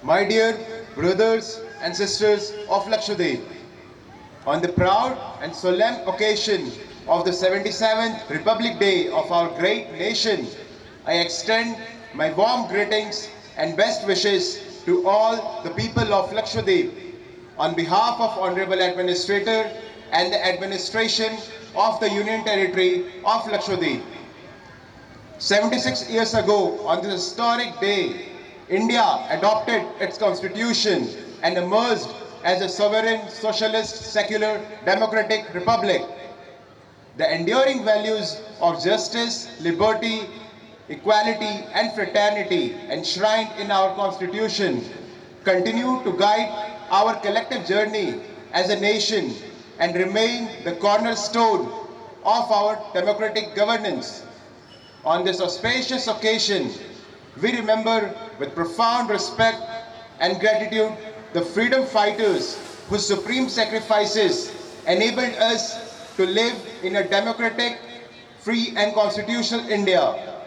My dear brothers and sisters of Lakshadweep, on the proud and solemn occasion of the 77th Republic Day of our great nation, I extend my warm greetings and best wishes to all the people of Lakshadweep on behalf of Honorable Administrator and the administration of the Union Territory of Lakshadweep. 76 years ago, on this historic day, India adopted its constitution and emerged as a sovereign, socialist, secular, democratic republic. The enduring values of justice, liberty, equality, and fraternity enshrined in our constitution continue to guide our collective journey as a nation and remain the cornerstone of our democratic governance. On this auspicious occasion, we remember with profound respect and gratitude the freedom fighters whose supreme sacrifices enabled us to live in a democratic, free and constitutional India.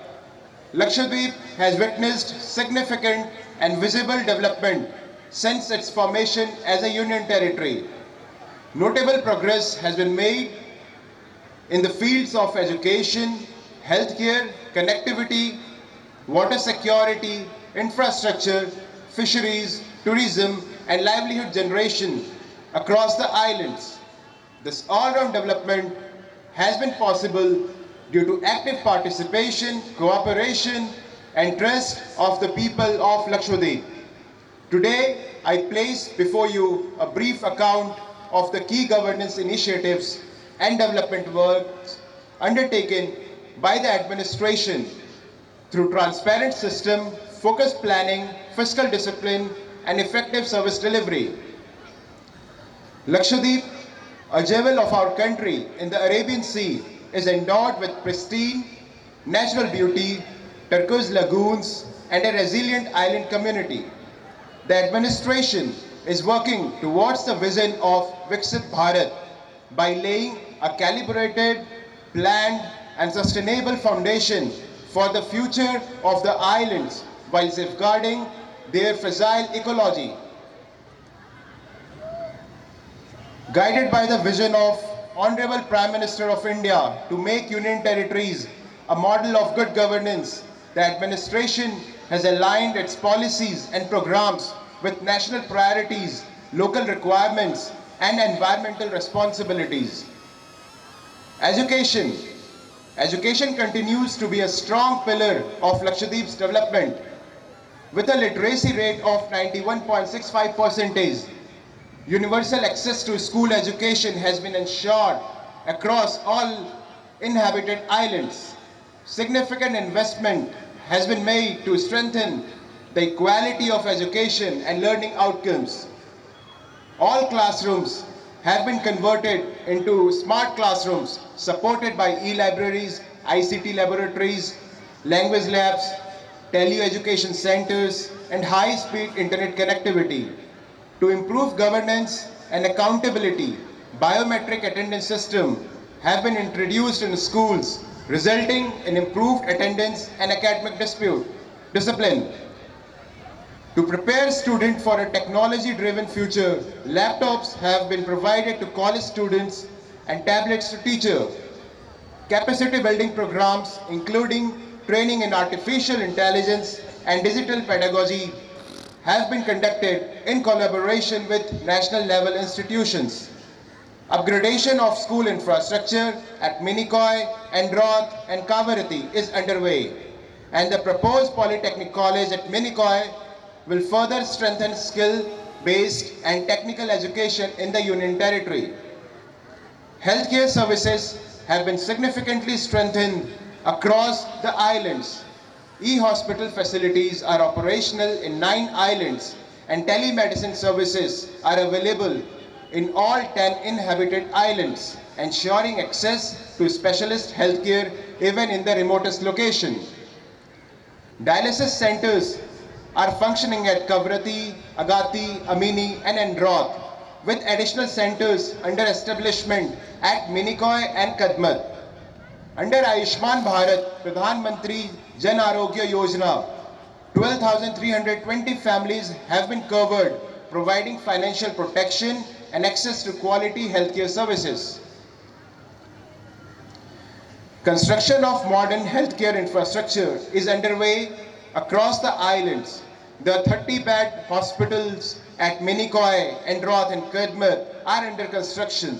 Lakshadweep has witnessed significant and visible development since its formation as a union territory. Notable progress has been made in the fields of education, healthcare, connectivity, water security, infrastructure, fisheries, tourism, and livelihood generation across the islands. This all-round development has been possible due to active participation, cooperation, and trust of the people of Lakshadweep. Today, I place before you a brief account of the key governance initiatives and development works undertaken by the administration through transparent system, focused planning, fiscal discipline, and effective service delivery. Lakshadweep, a jewel of our country in the Arabian Sea, is endowed with pristine natural beauty, turquoise lagoons, and a resilient island community. The administration is working towards the vision of Viksit Bharat by laying a calibrated, planned, and sustainable foundation for the future of the islands while safeguarding their fragile ecology. Guided by the vision of Honorable Prime Minister of India to make union territories a model of good governance, the administration has aligned its policies and programs with national priorities, local requirements, and environmental responsibilities. Education. Education continues to be a strong pillar of Lakshadweep's development. With a literacy rate of 91.65%, universal access to school education has been ensured across all inhabited islands. Significant investment has been made to strengthen the quality of education and learning outcomes. All classrooms have been converted into smart classrooms supported by e-libraries, ICT laboratories, language labs, tele-education centers, and high-speed internet connectivity. To improve governance and accountability, biometric attendance system have been introduced in schools, resulting in improved attendance and academic discipline. To prepare students for a technology-driven future, laptops have been provided to college students and tablets to teachers. Capacity building programs, including training in artificial intelligence and digital pedagogy, have been conducted in collaboration with national level institutions. Upgradation of school infrastructure at Minikoy, Androth, and Kavarati is underway, and the proposed Polytechnic College at Minikoy will further strengthen skill-based and technical education in the Union Territory. Healthcare services have been significantly strengthened across the islands. E-hospital facilities are operational in 9 islands, and telemedicine services are available in all 10 inhabited islands, ensuring access to specialist healthcare even in the remotest location. Dialysis centers are functioning at Kavrati, Agati, Amini, and Androth, with additional centers under establishment at Minikoy and Kadmat. Under Ayushman Bharat Pradhan Mantri Jan Arogya Yojana, 12,320 families have been covered, providing financial protection and access to quality healthcare services. Construction of modern healthcare infrastructure is underway across the islands. The 30-bed hospitals at Minicoy, Androth and Kadmat are under construction.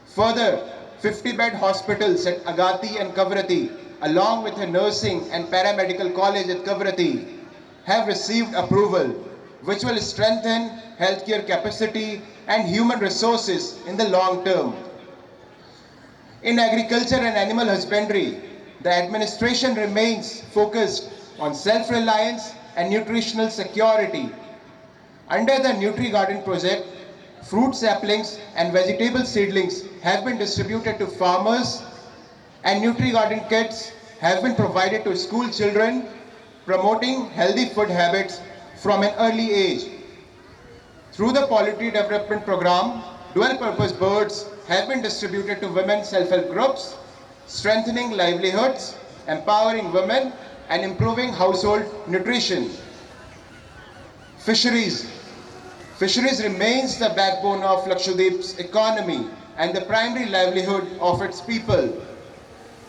Further, 50-bed hospitals at Agati and Kavrati, along with a nursing and paramedical college at Kavrati, have received approval, which will strengthen healthcare capacity and human resources in the long term. In agriculture and animal husbandry, the administration remains focused on self-reliance and nutritional security. Under the Nutri-Garden project, fruit saplings and vegetable seedlings have been distributed to farmers, and Nutri-Garden kits have been provided to school children, promoting healthy food habits from an early age. Through the Poultry Development Program, dual-purpose birds have been distributed to women self-help groups, strengthening livelihoods, empowering women, and improving household nutrition. Fisheries. Fisheries remains the backbone of Lakshadweep's economy and the primary livelihood of its people.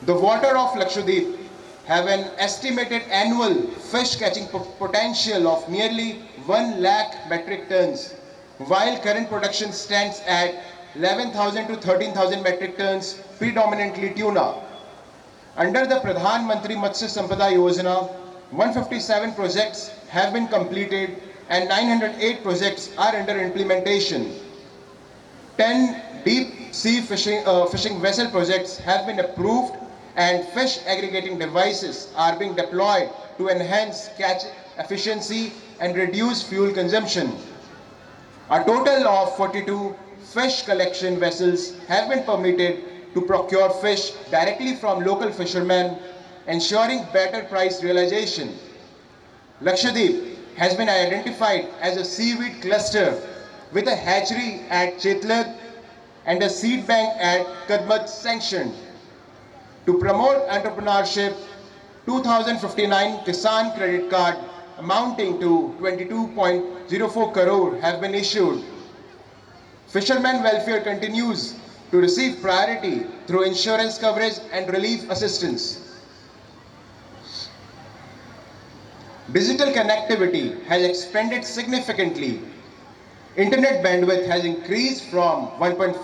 The water of Lakshadweep have an estimated annual fish catching potential of nearly 1 lakh metric tons, while current production stands at 11,000 to 13,000 metric tons, predominantly tuna. Under the Pradhan Mantri Matsya Sampada Yojana, 157 projects have been completed and 908 projects are under implementation. 10 deep sea fishing vessel projects have been approved and fish aggregating devices are being deployed to enhance catch efficiency and reduce fuel consumption. A total of 42 fish collection vessels have been permitted to procure fish directly from local fishermen, ensuring better price realization. Lakshadweep has been identified as a seaweed cluster with a hatchery at Chetlat and a seed bank at Kadmat sanctioned. To promote entrepreneurship, 2059 Kisan credit card amounting to 22.04 crore have been issued. Fishermen welfare continues to receive priority through insurance coverage and relief assistance. Digital connectivity has expanded significantly. Internet bandwidth has increased from 1.5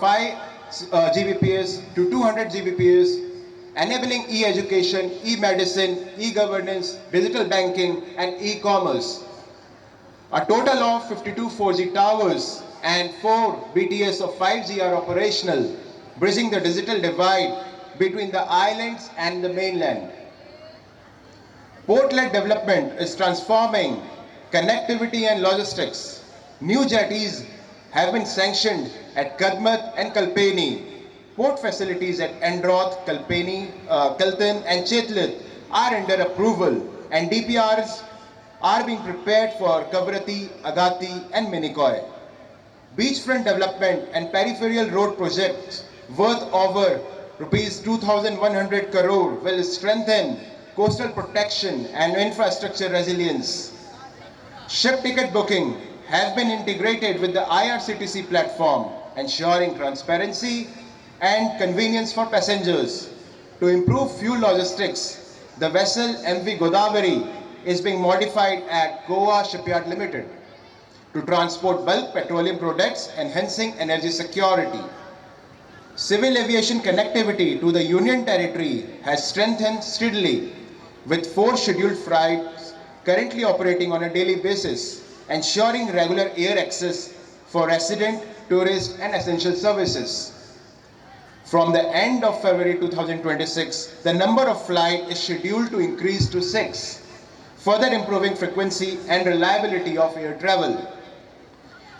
Gbps to 200 Gbps, enabling e-education, e-medicine, e-governance, digital banking, and e-commerce. A total of 52 4G towers and 4 BTS of 5G are operational, bridging the digital divide between the islands and the mainland. Port-led development is transforming connectivity and logistics. New jetties have been sanctioned at Kadmat and Kalpeni. Port facilities at Androth, Kaltan and Chetlat are under approval, and DPRs are being prepared for Kavrati, Agati and Minicoy. Beachfront development and peripheral road projects worth over rupees 2,100 crore will strengthen coastal protection and infrastructure resilience. Ship ticket booking has been integrated with the IRCTC platform, ensuring transparency and convenience for passengers. To improve fuel logistics, the vessel MV Godavari is being modified at Goa Shipyard Limited to transport bulk petroleum products, enhancing energy security. Civil aviation connectivity to the Union Territory has strengthened steadily, with 4 scheduled flights currently operating on a daily basis, ensuring regular air access for resident, tourist and essential services. From the end of February 2026, the number of flights is scheduled to increase to 6, further improving frequency and reliability of air travel.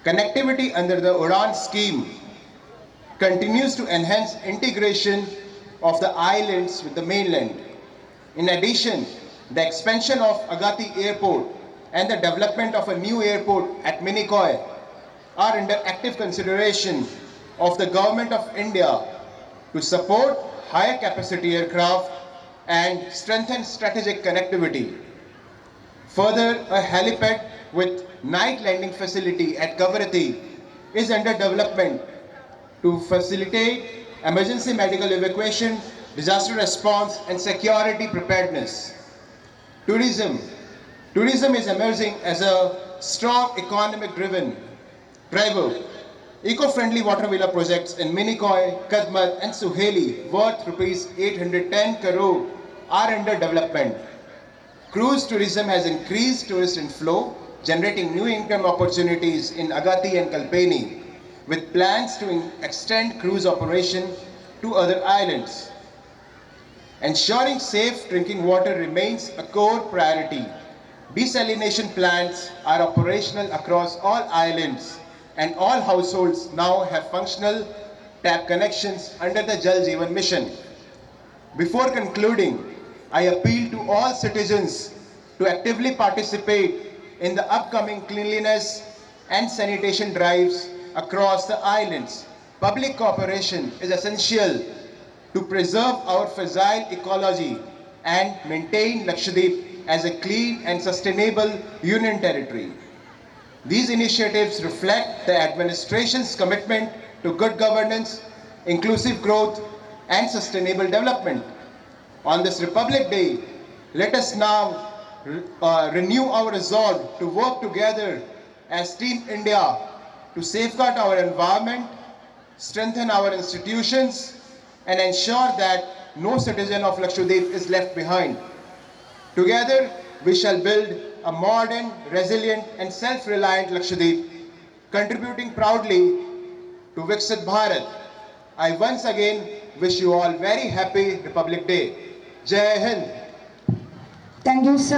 Connectivity under the UDAN scheme continues to enhance integration of the islands with the mainland. In addition, the expansion of Agati Airport and the development of a new airport at Minicoy are under active consideration of the Government of India to support higher capacity aircraft and strengthen strategic connectivity. Further, a helipad with night landing facility at Kavaratti is under development to facilitate emergency medical evacuation, disaster response, and security preparedness. Tourism. Tourism is emerging as a strong economic driver. Eco-friendly water villa projects in Minikoi, Kadmat, and Suheli worth rupees 810 crore are under development. Cruise tourism has increased tourist inflow, generating new income opportunities in Agati and Kalpeni, with plans to extend cruise operation to other islands. Ensuring safe drinking water remains a core priority. Desalination plants are operational across all islands, and all households now have functional tap connections under the Jal Jeevan mission. Before concluding, I appeal to all citizens to actively participate in the upcoming cleanliness and sanitation drives across the islands. Public cooperation is essential to preserve our fragile ecology and maintain Lakshadweep as a clean and sustainable union territory. These initiatives reflect the administration's commitment to good governance, inclusive growth, and sustainable development. On this Republic Day, let us now renew our resolve to work together as Team India to safeguard our environment, strengthen our institutions, and ensure that no citizen of Lakshadweep is left behind. Together, we shall build a modern, resilient, and self-reliant Lakshadweep, contributing proudly to Viksit Bharat. I once again wish you all very happy Republic Day. Jai Hind. Thank you, sir.